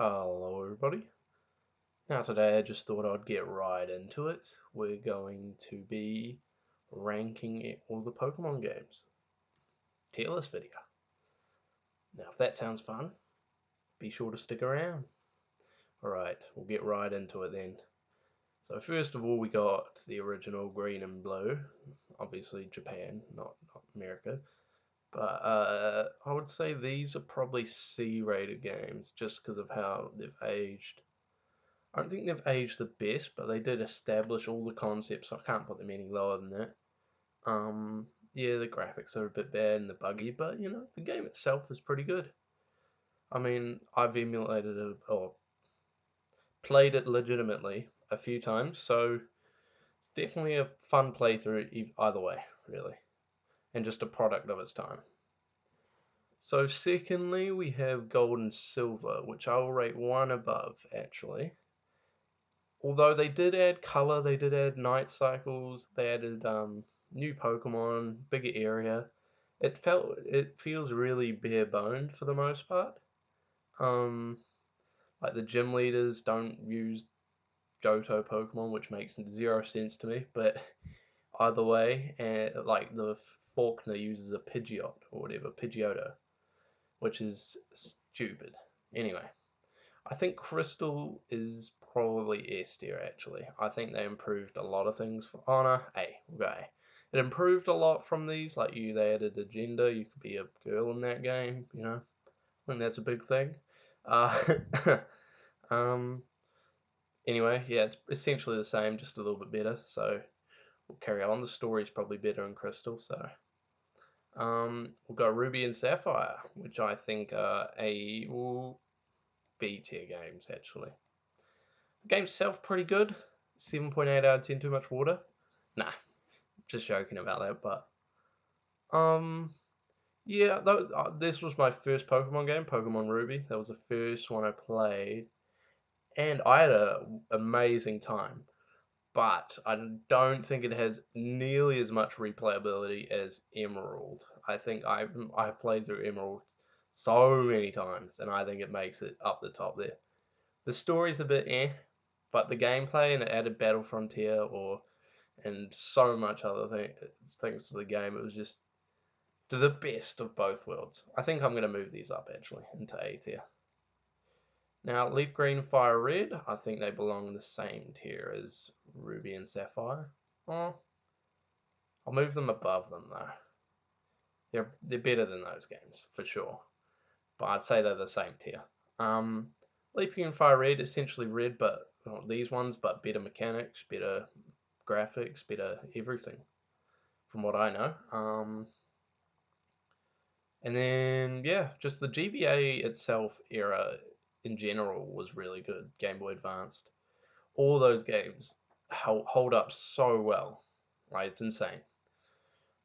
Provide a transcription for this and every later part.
Hello everybody. Now today I just thought I'd get right into it. We're going to be ranking all the Pokemon games. Tier list video. Now if that sounds fun, be sure to stick around. Alright, we'll get right into it then. So first of all we got the original Green and Blue. Obviously Japan, not America. But I would say these are probably C-rated games just because of how they've aged. I don't think they've aged the best, but they did establish all the concepts, so I can't put them any lower than that. Yeah, the graphics are a bit bad and the buggy, but the game itself is pretty good. I mean, I've emulated it or played it legitimately a few times, so it's definitely a fun playthrough either way, really, and just a product of its time. So, secondly, we have Gold and Silver, which I'll rate one above, actually. Although they did add color, they did add night cycles, they added new Pokemon, bigger area. It feels really bare boned for the most part. Um, like the gym leaders don't use Johto Pokemon, which makes zero sense to me. But either way, like the Faulkner uses a Pidgeot or whatever, Pidgeotto, which is stupid. Anyway, I think Crystal is probably S tier actually. I think they improved a lot of things. Oh no, A, we'll go A. It improved a lot from these. Like they added a gender. You could be a girl in that game. I think that's a big thing. Uh, um. Anyway, yeah, it's essentially the same, just a little bit better. So we'll carry on. The story's probably better in Crystal. So we've got Ruby and Sapphire, which I think are B tier games actually. The game itself pretty good. 7.8 out of 10. Too much water? Nah, just joking about that. But yeah, this was my first Pokemon game, Pokemon Ruby. That was the first one I played, and I had an amazing time. But I don't think it has nearly as much replayability as Emerald. I think I've played through Emerald so many times, and I think it makes it up the top there. The story's a bit eh, but the gameplay and it added Battle Frontier and so much other things to the game. It was just to the best of both worlds. I think I'm going to move these up actually into A tier. Now, Leaf Green, Fire Red, I think they belong in the same tier as Ruby and Sapphire. Oh, I'll move them above them though. They're better than those games for sure, but I'd say they're the same tier. Leaf Green, Fire Red, essentially red, but well, these ones, but better mechanics, better graphics, better everything, from what I know. And then yeah, just the GBA itself era in general was really good. Game Boy Advanced, all those games hold up so well. Right, it's insane.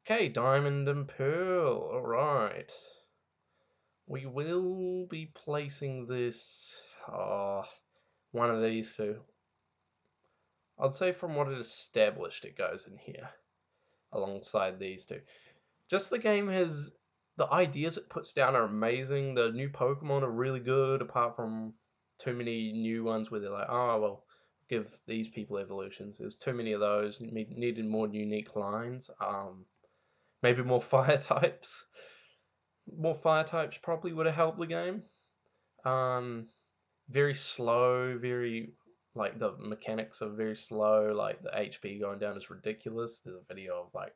Okay, Diamond and Pearl. All right, we will be placing this. One of these two. I'd say from what it established, it goes in here alongside these two. Just the game has the ideas it puts down are amazing. The new Pokemon are really good, apart from too many new ones where they're like, oh well, give these people evolutions. There's too many of those. Needed more unique lines. Maybe more fire types. More fire types probably would have helped the game. Very slow. Very like the mechanics are very slow. Like the HP going down is ridiculous. There's a video of like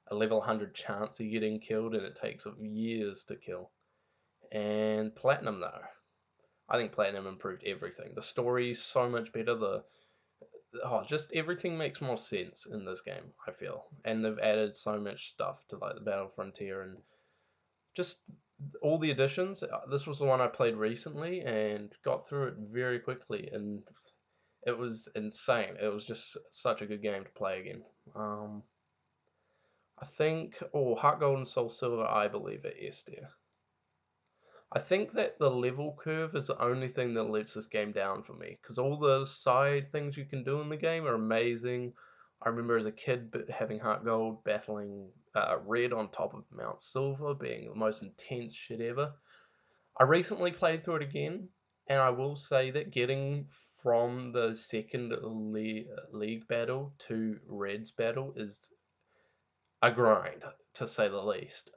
a level 100 chance of getting killed, and it takes years to kill. And Platinum, though, I think Platinum improved everything. The story's so much better. Just everything makes more sense in this game, I feel. And they've added so much stuff to like the Battle Frontier and just all the additions. This was the one I played recently and got through it very quickly, and it was insane. It was just such a good game to play again. I think, Heart Gold and Soul Silver, I believe it is there. I think that the level curve is the only thing that lets this game down for me, because all the side things you can do in the game are amazing. I remember as a kid having Heart Gold battling Red on top of Mount Silver being the most intense shit ever. I recently played through it again, And I will say that getting from the second league battle to Red's battle is a grind, to say the least.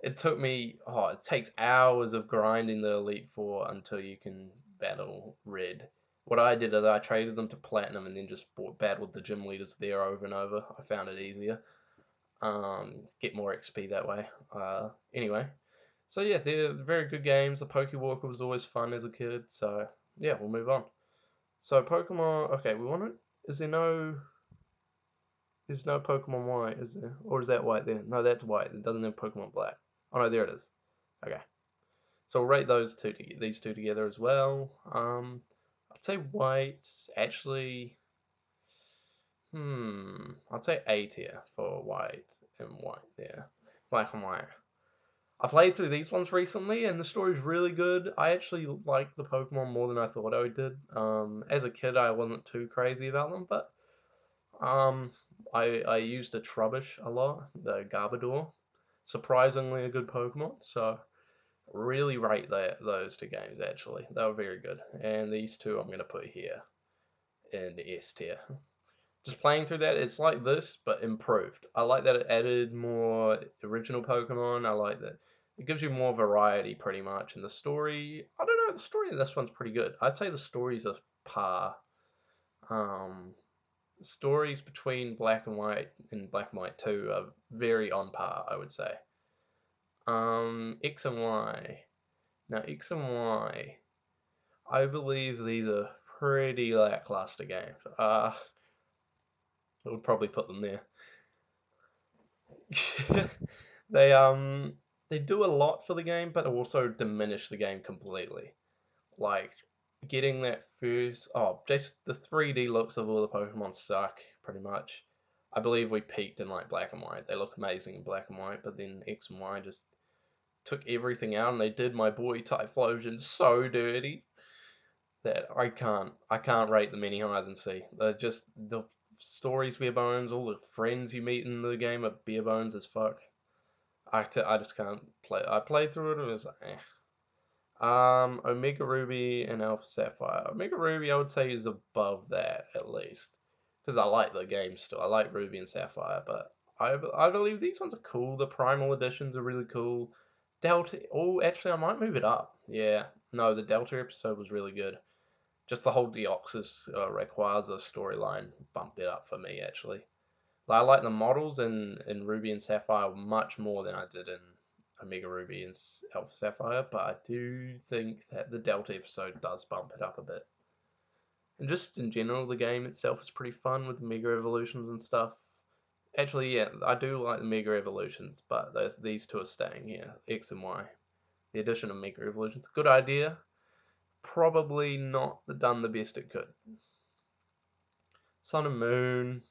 It took me, it takes hours of grinding the Elite Four until you can battle Red. What I did is I traded them to Platinum and then just battled the gym leaders there over and over. I found it easier. Get more XP that way. Anyway, so yeah, they're very good games. The Pokewalker was always fun as a kid. So yeah, we'll move on. So Pokemon, okay, we want to, is there no, there's no Pokemon White, is there? Or is that white there? No, that's white. It doesn't have Pokemon Black. Oh no, there it is. Okay. So we'll rate those two, these two together as well. I'd say white, actually, I'd say A tier for white and white there. Black and white. I played through these ones recently, and the story's really good. I actually like the Pokemon more than I thought I did. As a kid, I wasn't too crazy about them, but um, I used a Trubbish a lot, the Garbodor. Surprisingly, a good Pokemon. So really rate those two games actually. They were very good, and these two I'm gonna put here in the S tier. Just playing through that, it's like this, but improved. I like that it added more original Pokemon. I like that it gives you more variety, pretty much. And the story, I don't know, the story of this one's pretty good. I'd say the stories are par. Um, Stories between Black and White and Black and White 2 are very on par, I would say. X and Y. Now, X and Y, I believe these are pretty lackluster games. I would probably put them there. They they do a lot for the game, but also diminish the game completely. Like getting that first, just the 3D looks of all the Pokemon suck pretty much. I believe we peaked in like Black and White. They look amazing in Black and White, but then X and Y just took everything out, and they did my boy Typhlosion so dirty that I can't rate them any higher than C. They're just the stories bare bones. All the friends you meet in the game are bare bones as fuck. I just can't play. I played through it. It was like, eh. Omega Ruby and Alpha Sapphire. Omega Ruby, I would say, is above that at least, because I like the game still. I like Ruby and Sapphire, but I believe these ones are cool. The Primal editions are really cool. Delta. Oh, actually, I might move it up. Yeah. No, the Delta episode was really good. Just the whole Deoxys Rayquaza storyline bumped it up for me, actually. I like the models in Ruby and Sapphire much more than I did in Omega Ruby and Alpha Sapphire, but I do think that the Delta episode does bump it up a bit. And just in general, the game itself is pretty fun with the Mega Evolutions and stuff. Actually, yeah, I do like the Mega Evolutions, but these two are staying here, X and Y. The addition of Mega Evolutions, good idea. Probably not done the best it could. Sun and Moon,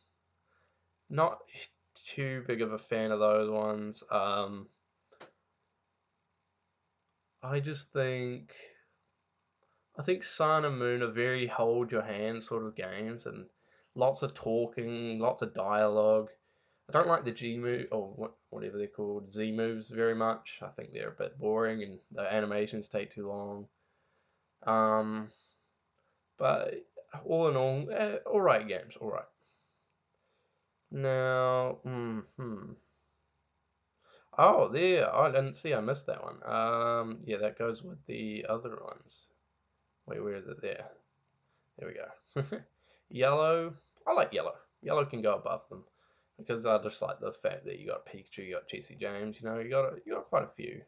not too big of a fan of those ones. I just think Sun and Moon are very hold your hand sort of games, and lots of talking, lots of dialogue. I don't like the G move or whatever they're called, Z moves very much. I think they're a bit boring and the animations take too long. Um, but all in all, all right games, all right. Now, oh, there. I didn't see. I missed that one. Yeah, that goes with the other ones. Wait, where is it? There. There we go. Yellow. I like yellow. Yellow can go above them because I just like the fact that you got Pikachu, you got Jesse James. You got quite a few.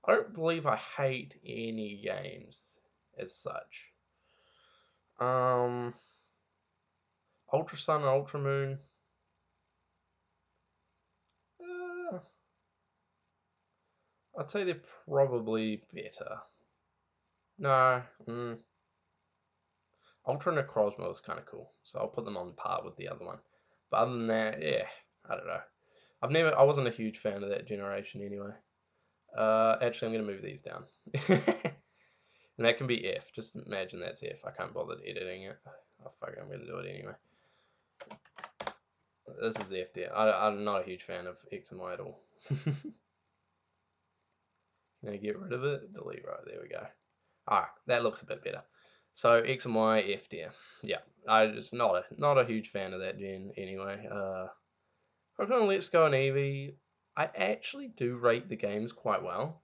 I don't believe I hate any games as such. Um, Ultra Sun and Ultra Moon. Uh, I'd say they're probably better. No, Ultra Necrozma was kind of cool, so I'll put them on par with the other one. But other than that, yeah, I don't know. I wasn't a huge fan of that generation anyway. Actually, I'm gonna move these down, and that can be F. Just imagine that's F. I can't bother editing it. Oh fuck, I'm gonna do it anyway. This is F tier. I'm not a huge fan of X and Y at all. Can I get rid of it? Delete, right, there we go. Alright, that looks a bit better. So X and Y, F tier. Yeah, I just not a huge fan of that gen anyway. Pokemon Let's Go and Eevee, I actually do rate the games quite well.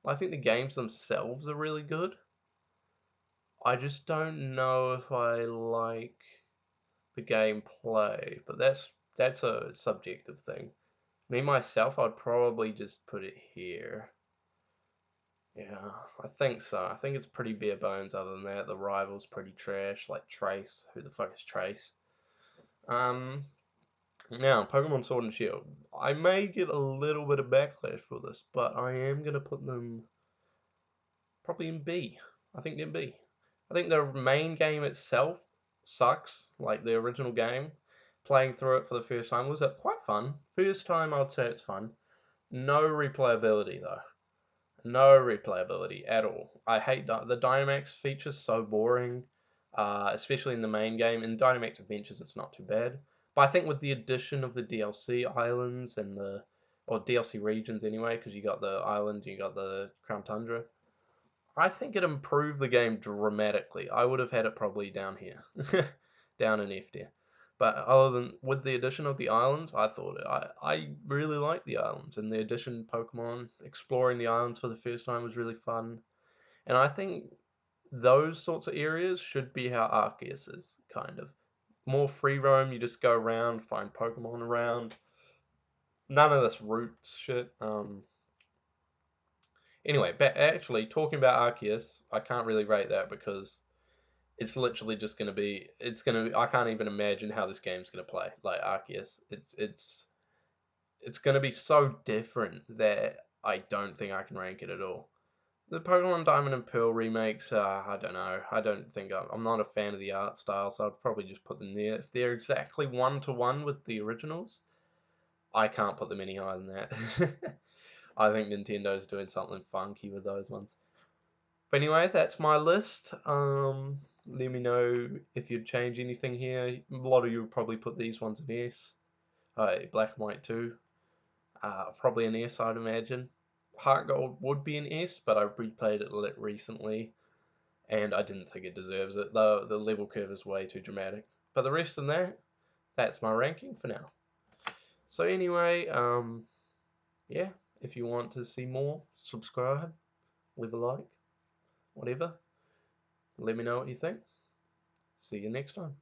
I think the games themselves are really good. I just don't know if I like the gameplay, but that's a subjective thing. Me myself, I'd probably just put it here. Yeah, I think so. I think it's pretty bare bones. Other than that, the rival's pretty trash. Like Trace, who the fuck is Trace? Um, Now Pokemon Sword and Shield. I may get a little bit of backlash for this, but I am gonna put them probably in B. I think in B. I think the main game itself sucks. Like the original game, playing through it for the first time was quite fun. First time I'd say it's fun. No replayability though. No replayability at all. I hate the Dynamax feature's so boring, especially in the main game. In Dynamax Adventures, it's not too bad. But I think with the addition of the DLC islands and or DLC regions anyway, because you got the island, you got the Crown Tundra, I think it improved the game dramatically. I would have had it probably down here, down in F tier. But other than with the addition of the islands, I really like the islands and the addition Pokemon exploring the islands for the first time was really fun. And I think those sorts of areas should be how Arceus is kind of more free roam. You just go around, find Pokemon around. None of this roots shit. Anyway, but actually talking about Arceus, I can't really rate that because it's literally just gonna be I can't even imagine how this game's gonna play like Arceus. It's gonna be so different that I don't think I can rank it at all. The Pokemon Diamond and Pearl remakes, I don't know. I don't think I'm not a fan of the art style, so I'd probably just put them there. If they're exactly one to one with the originals, I can't put them any higher than that. I think Nintendo's doing something funky with those ones. But anyway, that's my list. Let me know if you'd change anything here. A lot of you would probably put these ones in S. Black and White too. Probably an S, I'd imagine. Heart Gold would be an S, but I replayed it recently, and I didn't think it deserves it. The level curve is way too dramatic. But the rest of that, that's my ranking for now. So anyway, yeah, if you want to see more, subscribe, leave a like, whatever. Let me know what you think. See you next time.